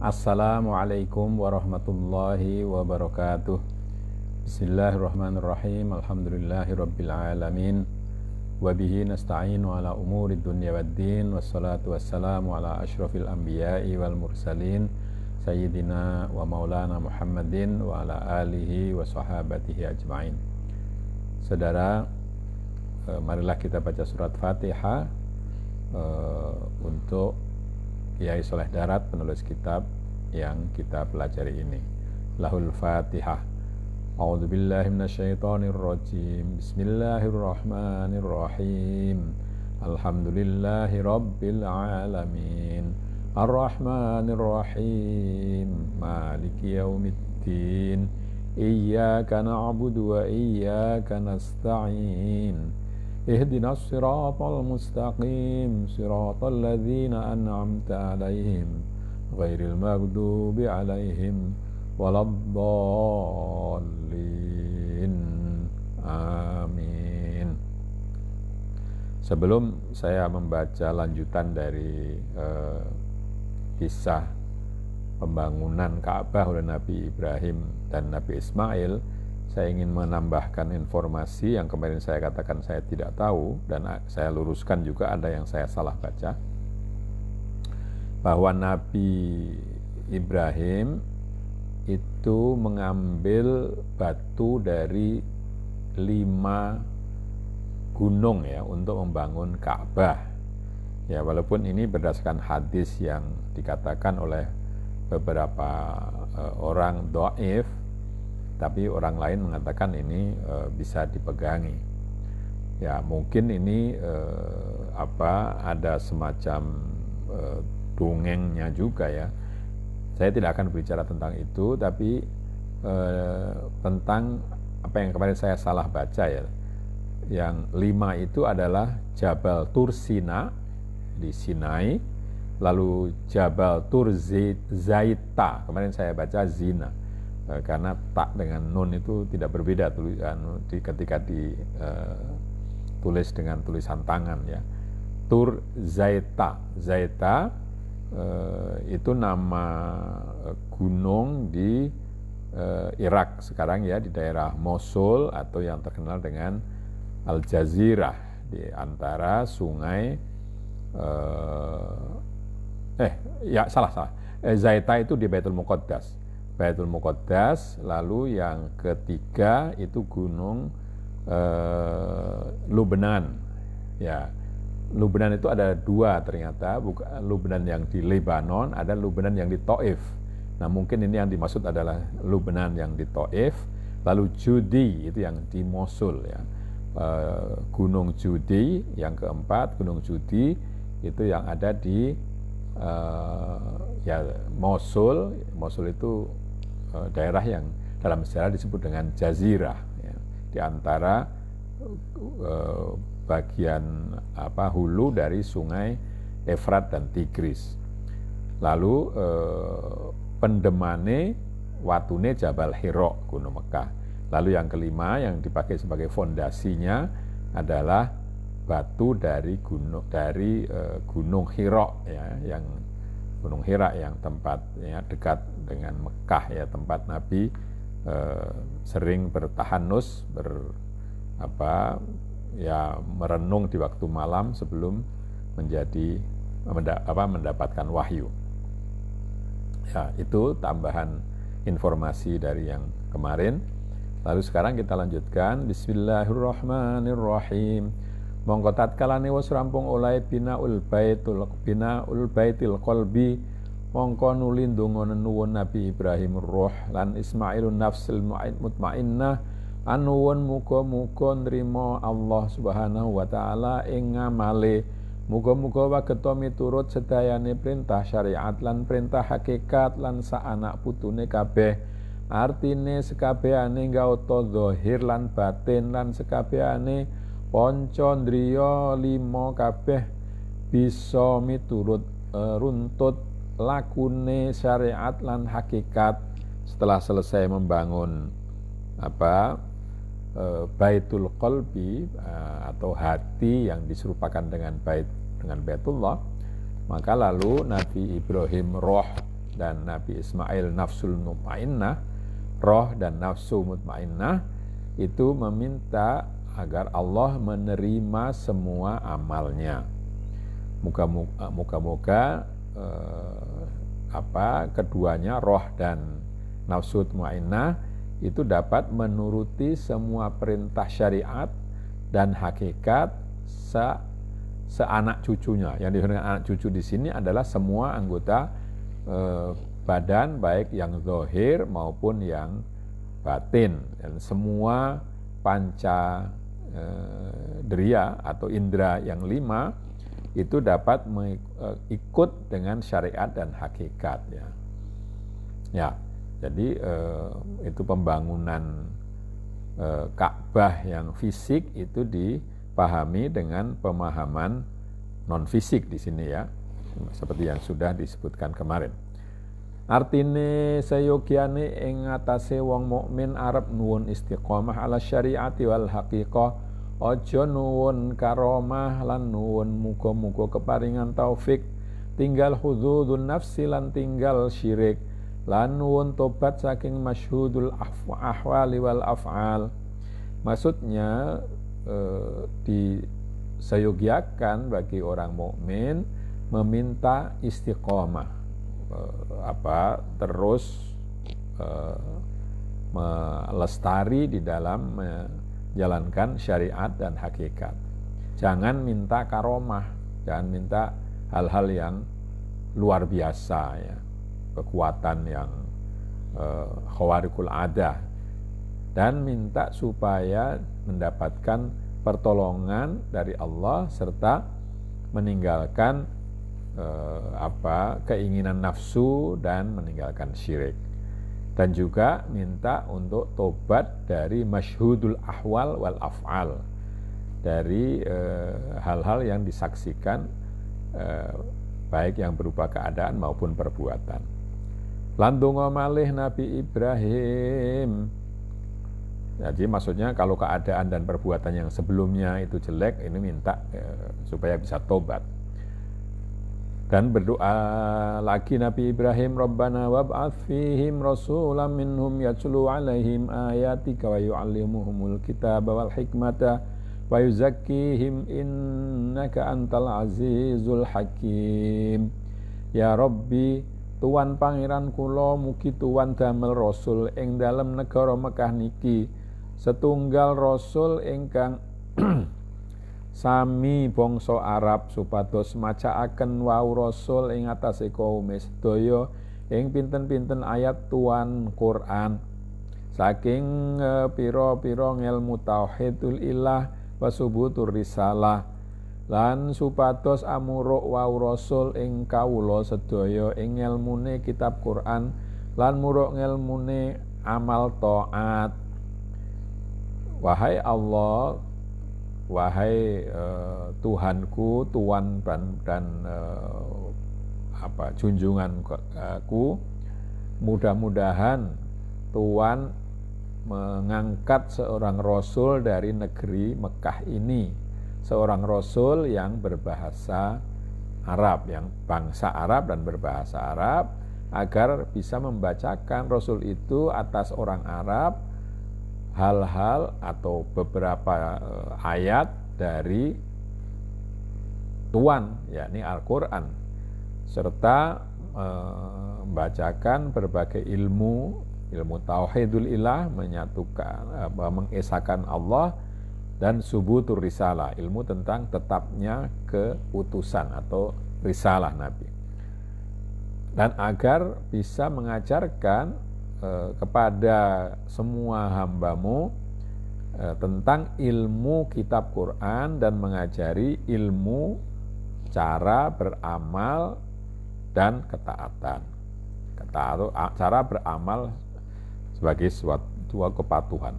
Assalamualaikum warahmatullahi wabarakatuh. Bismillahirrahmanirrahim. Alhamdulillahirabbil alamin. Wa bihi nasta'inu ala umurid dunya waddin. Wassalatu wassalamu ala asyrafil anbiya'i wal mursalin sayyidina wa maulana Muhammadin wa ala alihi wa sahabatihi ajma'in. Saudara, marilah kita baca surat Fatihah untuk Kiai Soleh Darat, penulis kitab yang kita pelajari ini. Lahul Fatihah. A'udzu billahi minasyaitonir rajim. Bismillahirrahmanirrahim. Alhamdulillahi rabbil alamin. Arrahmanir rahim. Maliki yaumiddin. Iyyaka na'budu wa iyyaka nasta'in. Ihdinas siratal mustaqim, siratal ladzina an'amta 'alaihim ghairil maghdubi 'alaihim waladdallin. Amin. Sebelum saya membaca lanjutan dari kisah pembangunan Ka'bah oleh Nabi Ibrahim dan Nabi Ismail, saya ingin menambahkan informasi yang kemarin saya katakan saya tidak tahu, dan saya luruskan juga ada yang saya salah baca, bahwa Nabi Ibrahim itu mengambil batu dari 5 gunung ya untuk membangun Ka'bah. Ya, walaupun ini berdasarkan hadis yang dikatakan oleh beberapa orang dhaif, tapi orang lain mengatakan ini bisa dipegangi. Ya, mungkin ini ada semacam dongengnya juga ya. Saya tidak akan berbicara tentang itu, tapi tentang apa yang kemarin saya salah baca ya. Yang 5 itu adalah Jabal Tur Sina di Sinai, lalu Jabal Tur Zaita, kemarin saya baca Zina, karena tak dengan nun itu tidak berbeda tulisan ketika ditulis dengan tulisan tangan ya. Tur Zaita itu nama gunung di Irak sekarang ya, di daerah Mosul atau yang terkenal dengan Al Jazirah, di antara sungai Zaita itu di Baitul Muqaddas. Lalu yang ketiga itu gunung Lubnan. Ya, Lubnan itu ada 2 ternyata, bukan Lubnan yang di Lebanon, ada Lubnan yang di Taif. Nah, mungkin ini yang dimaksud adalah Lubnan yang di Taif. Lalu Judi itu yang di Mosul ya. Gunung Judi yang keempat, Gunung Judi itu yang ada di Mosul. Mosul itu daerah yang dalam sejarah disebut dengan Jazirah ya, di antara bagian hulu dari sungai Efrat dan Tigris. Lalu pendemane watune Jabal Hira, Gunung Mekah. Lalu yang kelima yang dipakai sebagai fondasinya adalah batu dari Gunung Hira ya, yang Gunung Hira yang tempatnya dekat dengan Mekah ya, tempat Nabi sering bertahanus, merenung di waktu malam sebelum mendapatkan wahyu. Ya, itu tambahan informasi dari yang kemarin. Lalu sekarang kita lanjutkan. Bismillahirrahmanirrahim. Mongko tatkalane wis rampung oleh binaul baitil qalbi, mongko nuli ndonga nuwun Nabi Ibrahim ruh lan Ismailun nafsil mutmainnah anuwun muga-muga nrimo Allah Subhanahu wa taala ing ngamale, muga-muga wageta miturut sedayane perintah syariat lan perintah hakikat lan sak anak putune kabeh. Artine sekabehane gaota zahir lan batin lan sekabehane panca ndriya 5 kabeh bisa miturut runtut lakune syariat lan hakikat setelah selesai membangun Baitul Qalbi atau hati yang diserupakan dengan Baitullah. Maka lalu Nabi Ibrahim roh dan Nabi Ismail nafsul mutmainnah, roh dan nafsu mutmainnah, itu meminta agar Allah menerima semua amalnya. Moga-moga keduanya, roh dan nafsu mutmainnah, itu dapat menuruti semua perintah syariat dan hakikat seanak cucunya. Yang dimaksud anak cucu di sini adalah semua anggota badan, baik yang zahir maupun yang batin, dan semua panca dria atau indera yang 5 itu dapat ikut dengan syariat dan hakikat, ya. Ya, jadi itu pembangunan Ka'bah yang fisik itu dipahami dengan pemahaman non fisik di sini, ya, seperti yang sudah disebutkan kemarin. Artine sayogyane ing atase wong mukmin arep nuwun istiqomah ala syariati wal haqiqah, aja nuwun karomah lan nuwun muga-muga keparingan taufik, tinggal hududun nafsi lan tinggal syirik, lan nuwun tobat saking masyhudul ahwali wal af'al. Maksudnya disayogyakan bagi orang mukmin meminta istiqomah, terus melestari di dalam menjalankan syariat dan hakikat. Jangan minta karomah, jangan minta hal-hal yang luar biasa, ya, kekuatan yang khawarikul adah, dan minta supaya mendapatkan pertolongan dari Allah serta meninggalkan keinginan nafsu dan meninggalkan syirik. Dan juga minta untuk tobat dari masyhudul ahwal wal af'al, dari hal-hal yang disaksikan baik yang berupa keadaan maupun perbuatan. Landunga malih Nabi Ibrahim. Jadi maksudnya kalau keadaan dan perbuatan yang sebelumnya itu jelek, ini minta supaya bisa tobat. Dan berdoa lagi Nabi Ibrahim, Rabbana wab'ath fihim rasulan minhum yatlu alaihim ayatika wa yu'allimuhumul kitaba wal hikmata wa yuzakkihim innaka antal azizul hakim. Ya Rabbi, Tuhan pangeran kula, mugi Tuhan damel rasul ing dalem negara Mekah niki setunggal rasul ingkang sami bangsa Arab, supados macaaken wau rasul ing atase kaum sedaya ing pinten-pinten ayat Tuhan Quran saking pira-pira ngelmu tauhidul ilah wa subutur risalah, lan supados amuruk wau rasul ing kawula sedaya ing ngelmune kitab Quran lan muruk ngelmune amal taat. Wahai Allah, wahai Tuhanku, Tuhan dan junjunganku, mudah-mudahan Tuhan mengangkat seorang rasul dari negeri Mekah ini, seorang rasul yang berbahasa Arab, yang bangsa Arab dan berbahasa Arab, agar bisa membacakan rasul itu atas orang Arab hal-hal atau beberapa ayat dari Tuhan, yakni Al-Quran, serta membacakan berbagai ilmu tauhidul ilah, menyatukan, mengesahkan Allah, dan subutur risalah, ilmu tentang tetapnya keutusan atau risalah Nabi, dan agar bisa mengajarkan kepada semua hambamu tentang ilmu kitab Quran dan mengajari ilmu cara beramal dan ketaatan. Cara beramal sebagai suatu kepatuhan.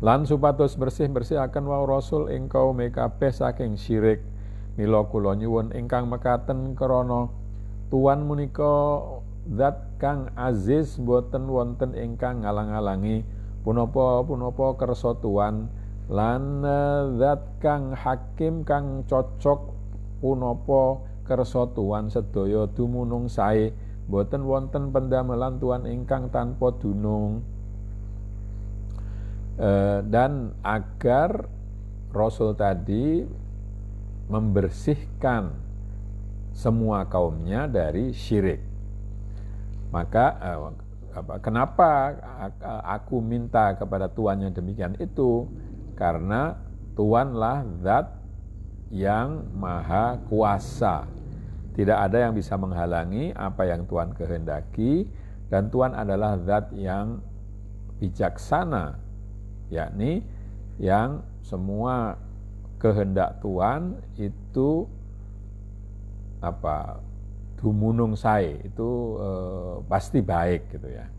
Lan supados bersih-bersih akan wau rasul ing kaum kabeh saking syirik. Mila kula nyuwun ingkang mekaten krana Tuhan menika zat kang aziz, boten wonten ingkang ngalang-alangi punapa-punapa kersa Tuhan, lan zat kang hakim kang cocok punapa kersa Tuhan sedaya dumunung sae boten wonten pendamelan Tuhan ingkang tanpa dunung. Dan agar Rasul tadi membersihkan semua kaumnya dari syirik. Maka kenapa aku minta kepada Tuhan yang demikian itu? Karena Tuhanlah zat yang maha kuasa. Tidak ada yang bisa menghalangi apa yang Tuhan kehendaki, dan Tuhan adalah zat yang bijaksana, yakni yang semua kehendak Tuhan itu dumunung sae, itu pasti baik gitu ya.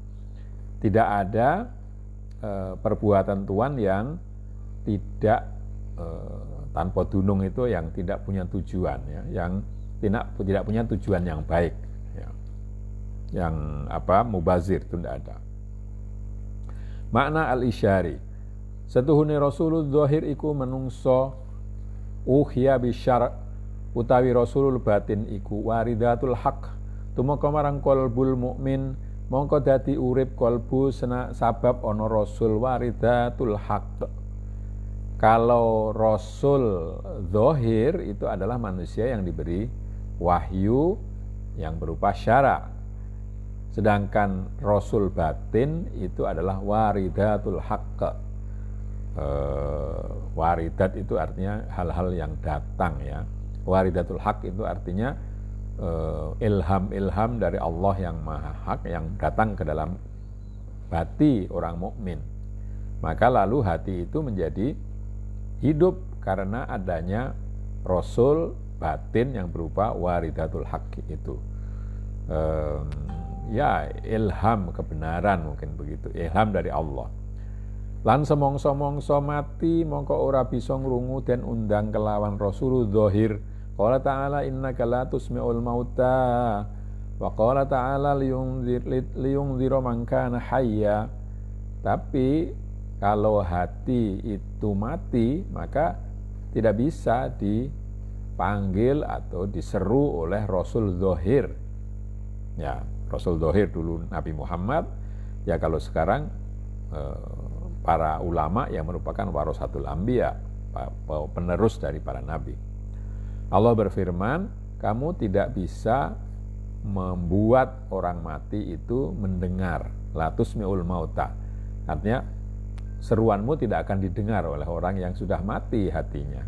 Tidak ada perbuatan Tuhan yang tidak tanpa dunung, itu yang tidak punya tujuan ya, yang tidak punya tujuan yang baik ya. Yang mubazir itu tidak ada. Makna al-isyari, setuhune Rasulul zahir iku menungso uhya bisyar utawi Rasulul batin iku waridatul haq tumeka marang qalbul mukmin, mongko dadi urip kalbu sabab ana Rasul waridatul haq. Kalau Rasul zahir itu adalah manusia yang diberi wahyu yang berupa syara. Sedangkan Rasul batin itu adalah waridatul haqq. Waridat itu artinya hal-hal yang datang ya. Waridatul haqq itu artinya ilham-ilham dari Allah yang maha hak yang datang ke dalam hati orang mukmin. Maka lalu hati itu menjadi hidup karena adanya Rasul batin yang berupa waridatul haqq itu. Ya ilham kebenaran, mungkin begitu, ilham dari Allah. Lan semongso-mongso mati mongko ora bisa ngrungu den undang kelawan Rasul zahir. Qala ta'ala innaka la tusmi'ul mauta wa qala ta'ala liyunzira man kana hayya. Tapi kalau hati itu mati maka tidak bisa dipanggil atau diseru oleh Rasul zahir. Ya, Rasul zahir dulu Nabi Muhammad, ya kalau sekarang para ulama yang merupakan warasatul anbiya, penerus dari para nabi. Allah berfirman, kamu tidak bisa membuat orang mati itu mendengar, la tusmi'ul mauta. Artinya seruanmu tidak akan didengar oleh orang yang sudah mati hatinya.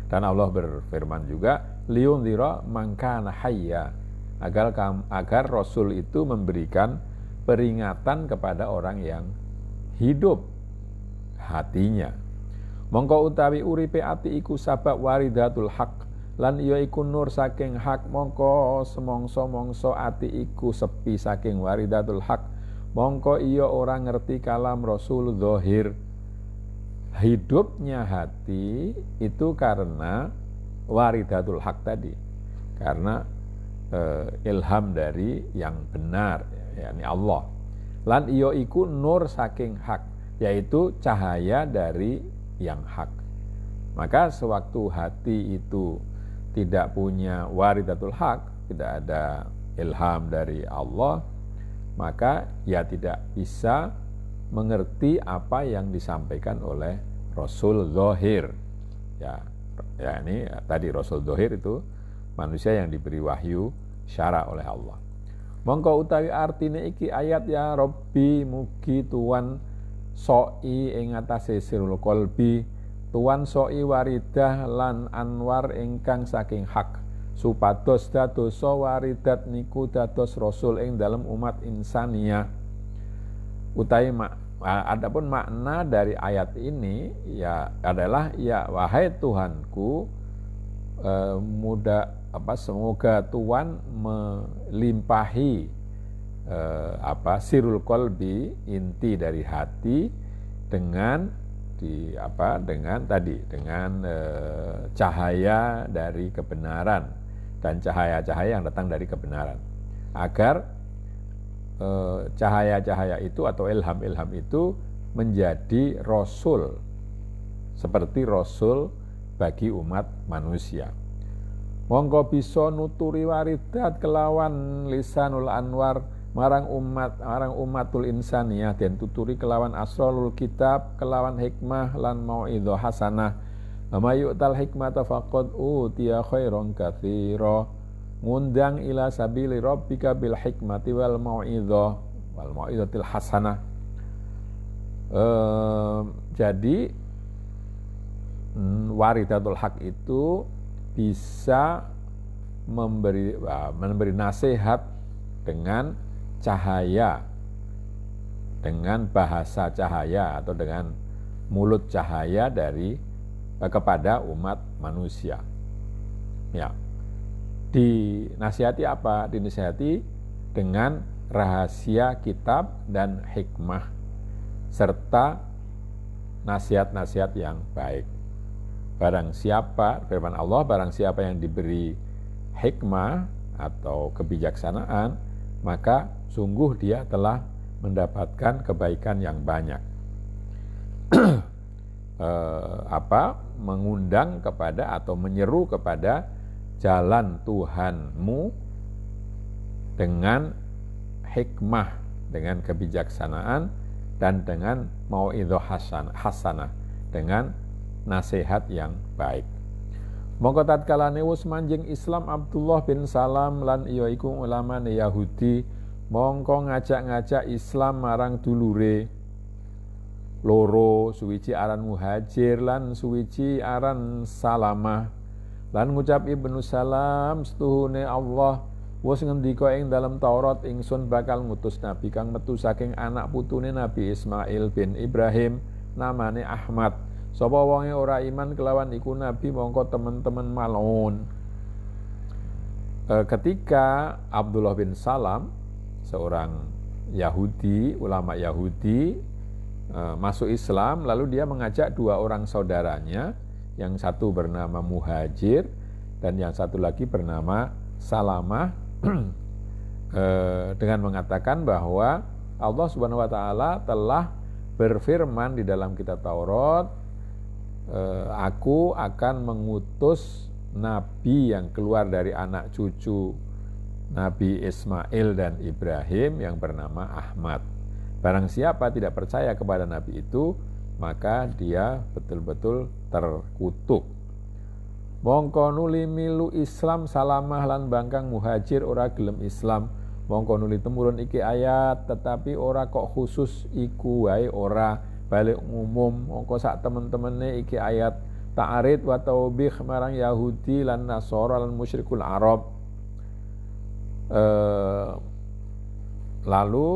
Dan Allah berfirman juga, liyunzira man kana hayya, agar Rasul itu memberikan peringatan kepada orang yang hidup hatinya. Mongko utawi uripe ati iku sabab waridatul haq, lan iya iku nur saking hak. Mongko semongso-mongso ati iku sepi saking waridatul haq, mongko iya ora ngerti kalam Rasul zahir. Hidupnya hati itu karena waridatul haq tadi, karena ilham dari yang benar, yakni Allah. Lan iyo iku nur saking hak, yaitu cahaya dari yang hak. Maka sewaktu hati itu tidak punya waridatul haq, tidak ada ilham dari Allah, maka ya tidak bisa mengerti apa yang disampaikan oleh Rasul zahir. Ya ini tadi Rasul zahir itu manusia yang diberi wahyu syara oleh Allah. Mongko utawi artine iki ayat, ya Rabbi mugi Tuhan soi ing atase sirul qalbi, Tuhan soi waridah lan anwar ingkang saking hak, supados dadosa waridat niku dados rasul ing dalam umat insania. Utawi adapun makna dari ayat ini ya adalah, ya wahai Tuhanku, semoga Tuhan melimpahi sirul qalbi, inti dari hati, dengan cahaya dari kebenaran dan cahaya-cahaya yang datang dari kebenaran, agar cahaya-cahaya itu atau ilham-ilham itu menjadi rasul, seperti rasul bagi umat manusia. Mongko bisa nuturi waridat kelawan lisanul anwar marang umatul insaniyah den tuturi kelawan asrarul kitab kelawan hikmah lan mauidhah hasanah. Ama yu'tal hikmata faqad utiya khairan katsira. Ngundang ila sabili rabbika bil hikmati wal mauidhatil hasanah. Jadi waridatul haq itu bisa memberi nasihat dengan cahaya, dengan bahasa cahaya atau dengan mulut cahaya kepada umat manusia. Ya. Dinasihati apa? Dinasihati dengan rahasia kitab dan hikmah serta nasihat-nasihat yang baik. Barang siapa, firman Allah, barang siapa yang diberi hikmah atau kebijaksanaan, maka sungguh dia telah mendapatkan kebaikan yang banyak. Mengundang kepada atau menyeru kepada jalan Tuhanmu dengan hikmah, dengan kebijaksanaan dan dengan mauidhah hasanah, dengan nasihat yang baik. Mongko tatkalane wis manjing Islam Abdullah bin Salam lan iya iku ulama Yahudi, mongko ngajak-ngajak Islam marang dulure loro, suwiji aran Muhajir lan suwiji aran Salamah. Lan ngucap Ibnu Salam, setuhune Allah wis ngendika ing dalam Taurat, ingsun bakal ngutus nabi kang metu saking anak putune Nabi Ismail bin Ibrahim, namane Ahmad. Sapa wonge ora iman kelawan iku nabi, mongko teman-teman malun. Ketika Abdullah bin Salam, seorang Yahudi, ulama Yahudi, masuk Islam, lalu dia mengajak dua orang saudaranya, yang satu bernama Muhajir dan yang satu lagi bernama Salamah, dengan mengatakan bahwa Allah Subhanahu wa taala telah berfirman di dalam kitab Taurat, aku akan mengutus nabi yang keluar dari anak cucu Nabi Ismail dan Ibrahim yang bernama Ahmad. Barang siapa tidak percaya kepada nabi itu, maka dia betul-betul terkutuk. Mongko nuli milu Islam Salamah lan bangkang Muhajir ora gelem Islam. Mongko nuli temurun iki ayat, tetapi ora kok khusus iku wae, ora balik umum. Mongko sak temen-temene iki ayat ta'arid wa taubih marang Yahudi lan Nasara lan musyrikul Arab. Lalu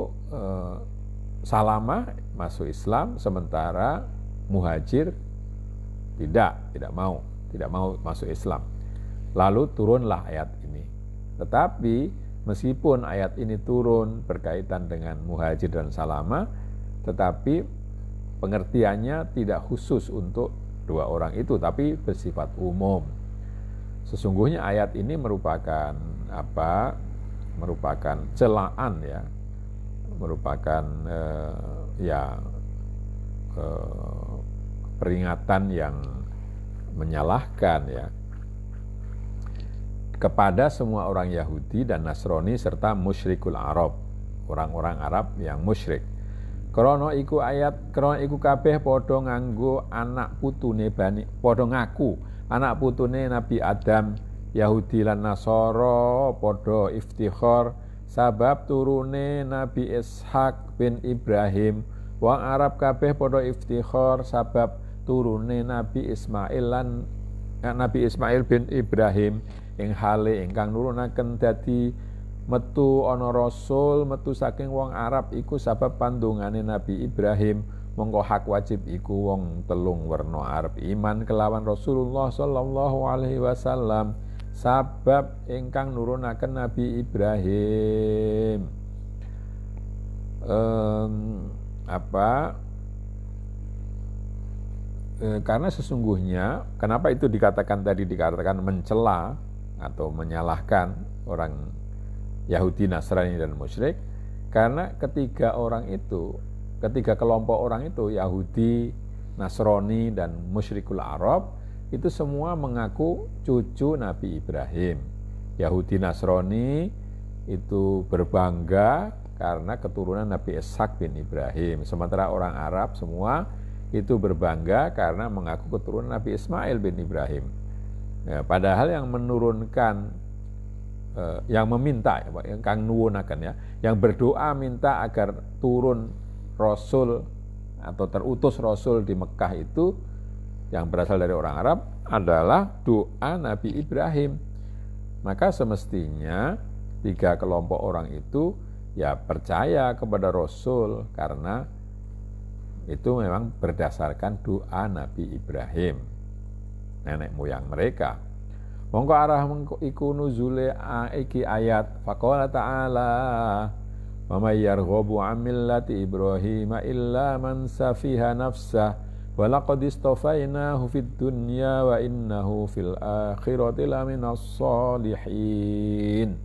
Salamah masuk Islam, sementara Muhajir tidak mau masuk Islam. Lalu turunlah ayat ini. Tetapi meskipun ayat ini turun berkaitan dengan Muhajir dan Salamah, tetapi pengertiannya tidak khusus untuk dua orang itu, tapi bersifat umum. Sesungguhnya ayat ini merupakan celaan, ya, merupakan peringatan yang menyalahkan, ya, kepada semua orang Yahudi dan Nasrani serta musyrikul Arab, orang-orang Arab yang musyrik. Krana iku kabeh padha nganggo anak putune padha ngaku anak putune Nabi Adam. Yahudi lan Nasara padha iftikhar sabab turune Nabi Ishak bin Ibrahim. Wong Arab kabeh padha iftikhar sabab turune Nabi Ismail bin Ibrahim, ing hale ingkang nurunaken dadi metu ana rasul metu saking wong Arab iku sabab pandungane Nabi Ibrahim. Mongko hak wajib iku wong telung werna Arab iman kelawan Rasulullah sallallahu alaihi wasallam sabab ingkang nurunaken Nabi Ibrahim. Karena sesungguhnya, kenapa itu dikatakan mencela atau menyalahkan orang Yahudi, Nasrani dan musyrik? Karena ketiga kelompok orang itu, Yahudi, Nasrani dan musyrikul Arab, itu semua mengaku cucu Nabi Ibrahim. Yahudi Nasrani itu berbangga karena keturunan Nabi Ishak bin Ibrahim. Sementara orang Arab semua itu berbangga karena mengaku keturunan Nabi Ismail bin Ibrahim. Ya, padahal yang menurunkan, yang meminta, yang kang nuwunaken ya, yang berdoa minta agar turun Rasul atau terutus Rasul di Mekah itu yang berasal dari orang Arab adalah doa Nabi Ibrahim. Maka semestinya 3 kelompok orang itu ya percaya kepada Rasul karena itu memang berdasarkan doa Nabi Ibrahim, nenek moyang mereka. Mongko arah iku nuzule iki ayat faqala ta'ala wa may yarghabu 'an millati Ibrahim illa man safiha nafsah wa laqad istafainahu fid dunya wa innahu fil akhirati laminas sholihin.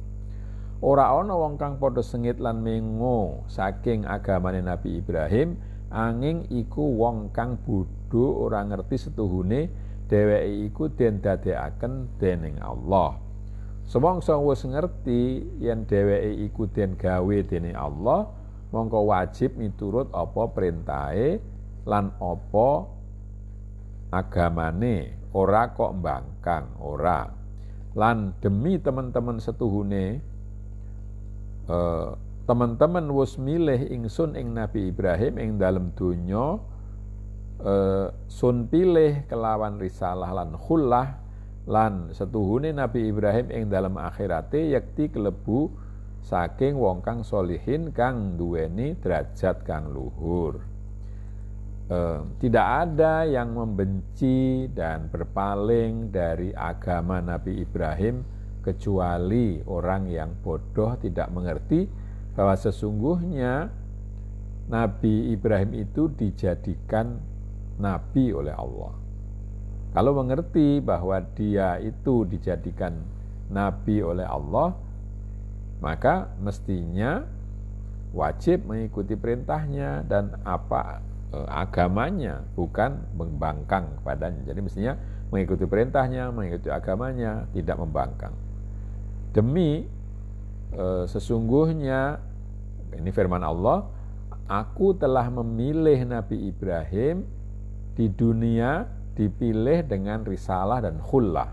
Ora ana wong kang padha sengit lan mengo saking agamane Nabi Ibrahim anging iku wong kang bodho ora ngerti setuhune dheweke iku den dadekaken dening Allah. Semangsa wis ngerti yen dheweke iku den gawe dening Allah, mongko wajib miturut apa perintahe lan apa agamane, ora kok mbangkang, ora. Lan demi teman-teman setuhune, teman-teman wis milih ingsun ing Nabi Ibrahim ing dalem donya, sun pilih kelawan risalah lan khullah, lan setuhune Nabi Ibrahim ing dalem akhirate yakti kelebu saking wong kang solihin kang duweni derajat kang luhur. Tidak ada yang membenci dan berpaling dari agama Nabi Ibrahim kecuali orang yang bodoh tidak mengerti bahwa sesungguhnya Nabi Ibrahim itu dijadikan Nabi oleh Allah. Kalau mengerti bahwa dia itu dijadikan Nabi oleh Allah, maka mestinya wajib mengikuti perintahnya dan apa agamanya, bukan membangkang kepadanya. Jadi mestinya mengikuti perintahnya, mengikuti agamanya, tidak membangkang. Demi sesungguhnya, ini firman Allah, aku telah memilih Nabi Ibrahim di dunia dipilih dengan risalah dan khullah.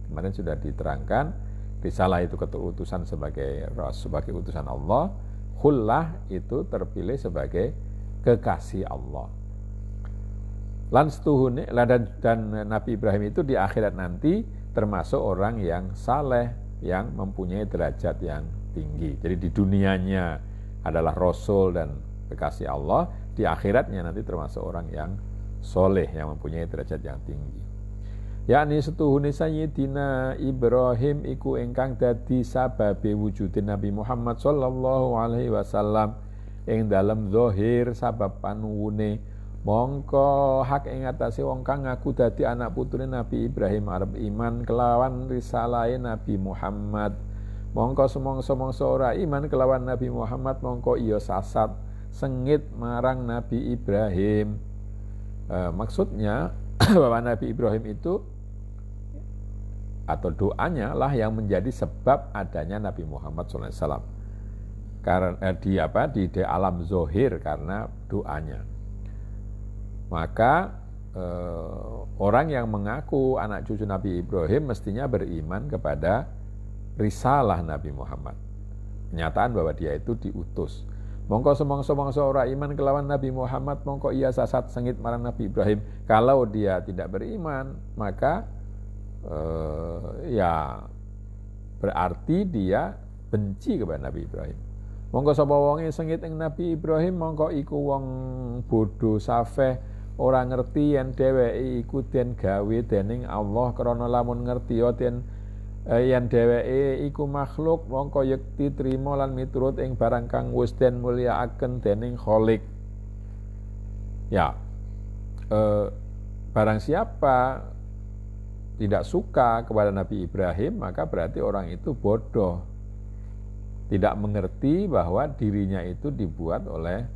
Kemarin sudah diterangkan, risalah itu keterutusan sebagai utusan Allah, khullah itu terpilih sebagai kekasih Allah. Lan setuhune dan Nabi Ibrahim itu di akhirat nanti termasuk orang yang saleh, yang mempunyai derajat yang tinggi. Jadi di dunianya adalah Rasul dan kekasih Allah, di akhiratnya nanti termasuk orang yang soleh, yang mempunyai derajat yang tinggi. Yakni setuhune Sayyidina Ibrahim iku ingkang dadi sababe wujudin Nabi Muhammad sallallahu alaihi wasallam ing dalem zahir sabab panuwune, mongko hak ing atase wong kang ngaku dadi anak putune Nabi Ibrahim arep iman kelawan risalahe Nabi Muhammad. Mongko semongso-mongso ora iman kelawan Nabi Muhammad, mongko iya sasat sengit marang Nabi Ibrahim. Maksudnya bahwa Nabi Ibrahim itu atau doanya lah yang menjadi sebab adanya Nabi Muhammad SAW. Karena di alam zohir karena doanya. Maka orang yang mengaku anak cucu Nabi Ibrahim mestinya beriman kepada risalah Nabi Muhammad. Kenyataan bahwa dia itu diutus. Mongko semongso-mongso ora iman kelawan Nabi Muhammad, mongko ia sasat sengit marang Nabi Ibrahim. Kalau dia tidak beriman, maka ya berarti dia benci kepada Nabi Ibrahim. Mongko sapa wonge sengit ing Nabi Ibrahim, mongko iku wong bodoh safeh, ora ngerti yen dheweke iku den gawe dening Allah, krana lamun ngerti yen dheweke iku makhluk, mongko yekti trima lan miturut ing barang kang wis den mulyakaken dening Khalik. Ya, barang siapa tidak suka kepada Nabi Ibrahim, maka berarti orang itu bodoh, tidak mengerti bahwa dirinya itu dibuat oleh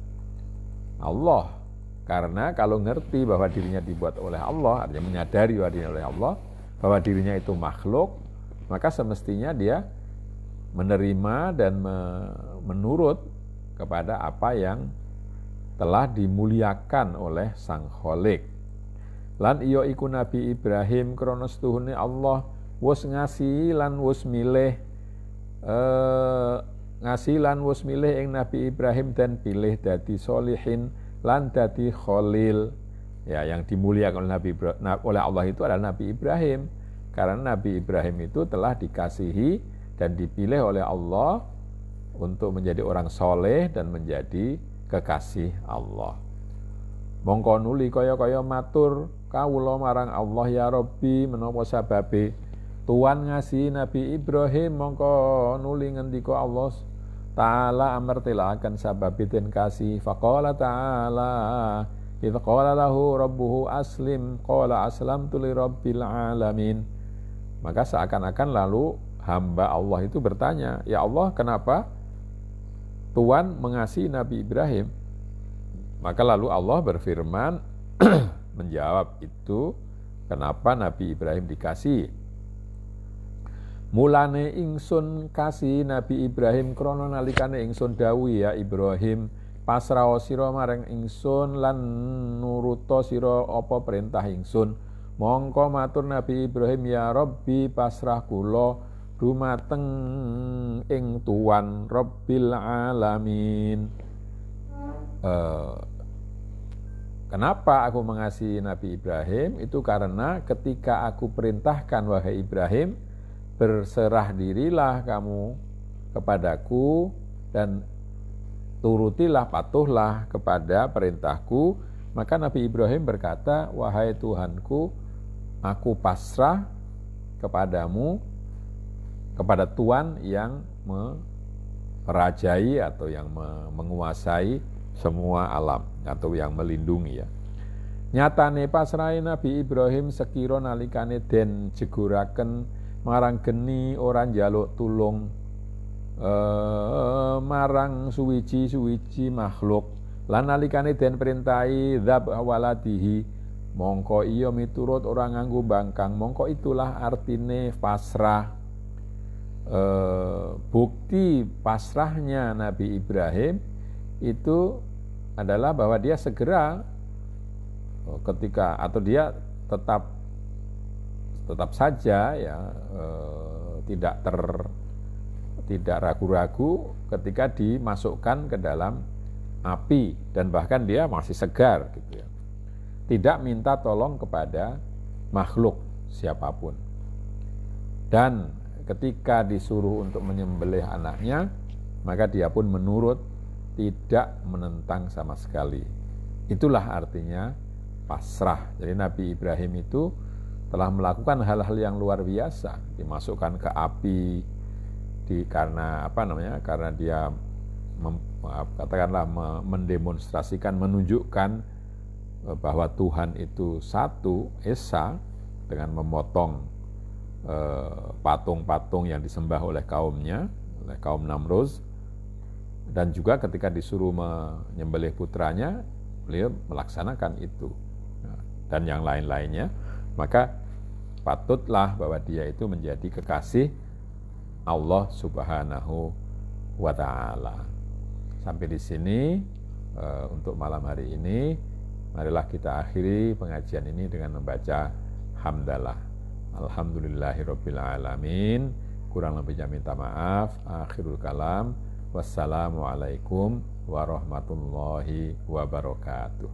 Allah, Karena kalau ngerti bahwa dirinya dibuat oleh Allah, artinya menyadari bahwa dirinya oleh Allah, bahwa dirinya itu makhluk, maka semestinya dia menerima dan menurut kepada apa yang telah dimuliakan oleh Sang Khalik. Lan iyo iku Nabi Ibrahim krana setuhune Allah wis ngasihi lan wis milih ing Nabi Ibrahim dan pilih dadi solihin lan dadi khalil. Ya, yang dimuliakan oleh Allah itu adalah Nabi Ibrahim. Karena Nabi Ibrahim itu telah dikasihi dan dipilih oleh Allah untuk menjadi orang soleh dan menjadi kekasih Allah. Mongko nuli kaya-kaya matur kawula marang Allah, ya Rabbi, menapa sababe Tuhan ngasihi Nabi Ibrahim, mongko nuli ngendika Allah Ta'ala amartilakan sababitin kasih. Faqala ta'ala idh qala lahu rabbuhu aslim qala aslamtu li rabbil alamin. Maka seakan-akan lalu hamba Allah itu bertanya, ya Allah, kenapa Tuhan mengasihi Nabi Ibrahim? Maka lalu Allah berfirman menjawab itu, kenapa Nabi Ibrahim dikasihi. Mulane ingsun kasih Nabi Ibrahim krana nalikane ingsun dawuh, ya Ibrahim, pasrah sira marang ingsun lan nuruta sira apa perintah ingsun. Mongko matur Nabi Ibrahim, ya Rabbi, pasrah kula dumateng ing Tuhan Rabbil Alamin. Kenapa aku mengasihi Nabi Ibrahim? Itu karena ketika aku perintahkan, wahai Ibrahim, berserah dirilah kamu kepadaku dan turutilah, patuhlah kepada perintahku. Maka Nabi Ibrahim berkata, wahai Tuhanku, aku pasrah kepadamu, kepada Tuhan yang merajai atau yang menguasai semua alam atau yang melindungi, ya. Nyatane pasrahe Nabi Ibrahim sekira nalikane den jeguraken marang geni ora njaluk tulung marang suwiji-suwiji makhluk, lan nalikane den perintahi dzab waladihi, mongko iya miturut ora nganggo bangkang. Mongko itulah artine pasrah. Bukti pasrahnya Nabi Ibrahim itu adalah bahwa dia segera ketika, atau dia tetap saja, ya, tidak ragu-ragu ketika dimasukkan ke dalam api, dan bahkan dia masih segar gitu, ya. Tidak minta tolong kepada makhluk siapapun. Dan ketika disuruh untuk menyembelih anaknya, maka dia pun menurut, tidak menentang sama sekali. Itulah artinya pasrah. Jadi Nabi Ibrahim itu telah melakukan hal-hal yang luar biasa, dimasukkan ke api karena dia mendemonstrasikan, menunjukkan bahwa Tuhan itu satu, esa, dengan memotong patung-patung yang disembah oleh kaumnya, oleh kaum Namrud. Dan juga ketika disuruh menyembelih putranya, beliau melaksanakan itu, dan yang lain-lainnya. Maka patutlah bahwa dia itu menjadi kekasih Allah Subhanahu wa Ta'ala. Sampai di sini untuk malam hari ini. Marilah kita akhiri pengajian ini dengan membaca hamdalah. Alhamdulillahirabbil alamin. Kurang lebihnya minta maaf. Akhirul kalam. Wassalamualaikum warahmatullahi wabarakatuh.